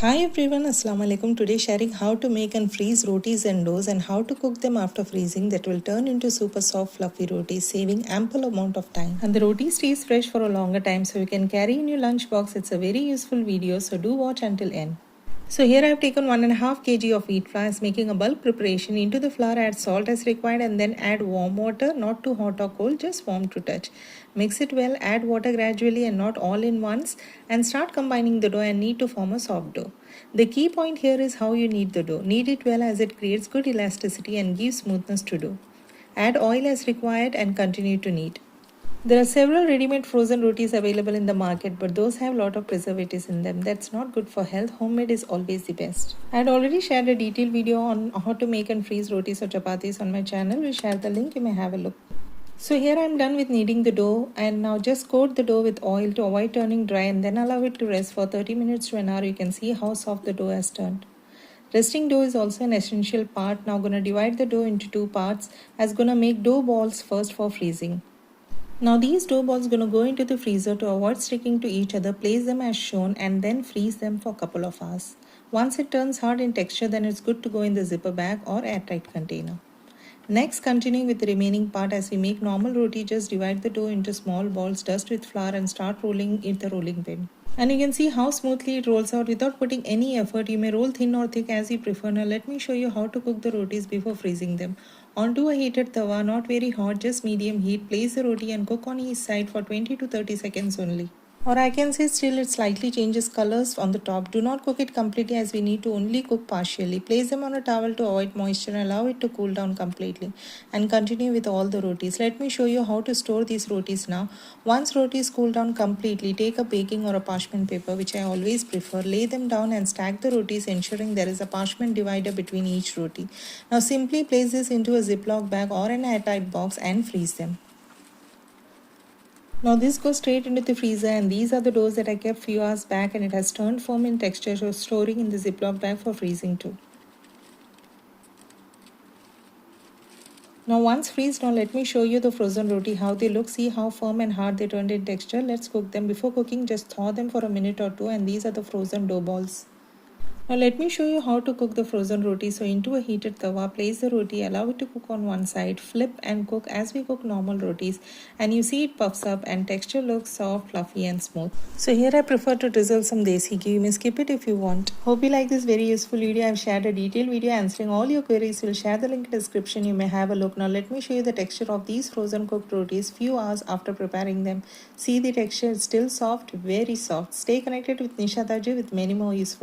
Hi everyone, Assalamu alaikum. Today sharing how to make and freeze rotis and doughs and how to cook them after freezing that will turn into super soft fluffy rotis, saving ample amount of time. And the roti stays fresh for a longer time so you can carry in your lunch box. It's a very useful video, so do watch until end. So here I have taken 1.5 kg of wheat flour. As making a bulk preparation. Into the flour add salt as required and then add warm water, not too hot or cold, just warm to touch. Mix it well, add water gradually and not all in once, and start combining the dough and knead to form a soft dough. The key point here is how you knead the dough. Knead it well as it creates good elasticity and gives smoothness to dough. Add oil as required and continue to knead. There are several ready-made frozen rotis available in the market, but those have a lot of preservatives in them. That's not good for health. Homemade is always the best. I had already shared a detailed video on how to make and freeze rotis or chapatis on my channel. We'll share the link. You may have a look. So here I am done with kneading the dough, and now just coat the dough with oil to avoid turning dry and then allow it to rest for 30 minutes to an hour. You can see how soft the dough has turned. Resting dough is also an essential part. Now gonna divide the dough into two parts as gonna make dough balls first for freezing. Now these dough balls gonna go into the freezer to avoid sticking to each other. Place them as shown and then freeze them for a couple of hours. Once it turns hard in texture, then it's good to go in the zipper bag or airtight container. Next, continuing with the remaining part, as we make normal roti, just divide the dough into small balls, dust with flour and start rolling in the rolling pin. And you can see how smoothly it rolls out without putting any effort. You may roll thin or thick as you prefer. Now let me show you how to cook the rotis before freezing them. Onto a heated tawa, not very hot, just medium heat, place the roti and cook on each side for 20 to 30 seconds only. Or I can say still it slightly changes colors on the top. Do not cook it completely as we need to only cook partially. Place them on a towel to avoid moisture and allow it to cool down completely. And continue with all the rotis. Let me show you how to store these rotis now. Once rotis cool down completely, take a baking or a parchment paper, which I always prefer. Lay them down and stack the rotis, ensuring there is a parchment divider between each roti. Now simply place this into a Ziploc bag or an airtight box and freeze them. Now this goes straight into the freezer, and these are the doughs that I kept few hours back, and it has turned firm in texture, so storing in the Ziploc bag for freezing too. Now once freezed, now let me show you the frozen roti, how they look. See how firm and hard they turned in texture. Let's cook them. Before cooking, just thaw them for a minute or two, and these are the frozen dough balls. Now let me show you how to cook the frozen roti. So into a heated tawa, place the roti, allow it to cook on one side, flip and cook as we cook normal rotis, and you see it puffs up and texture looks soft, fluffy and smooth. So here I prefer to drizzle some desi ghee. You may skip it if you want. Hope you like this very useful video. I have shared a detailed video answering all your queries. We'll share the link in the description. You may have a look. Now let me show you the texture of these frozen cooked rotis few hours after preparing them. See the texture, it's still soft, very soft. Stay connected with Nisha Thaju with many more useful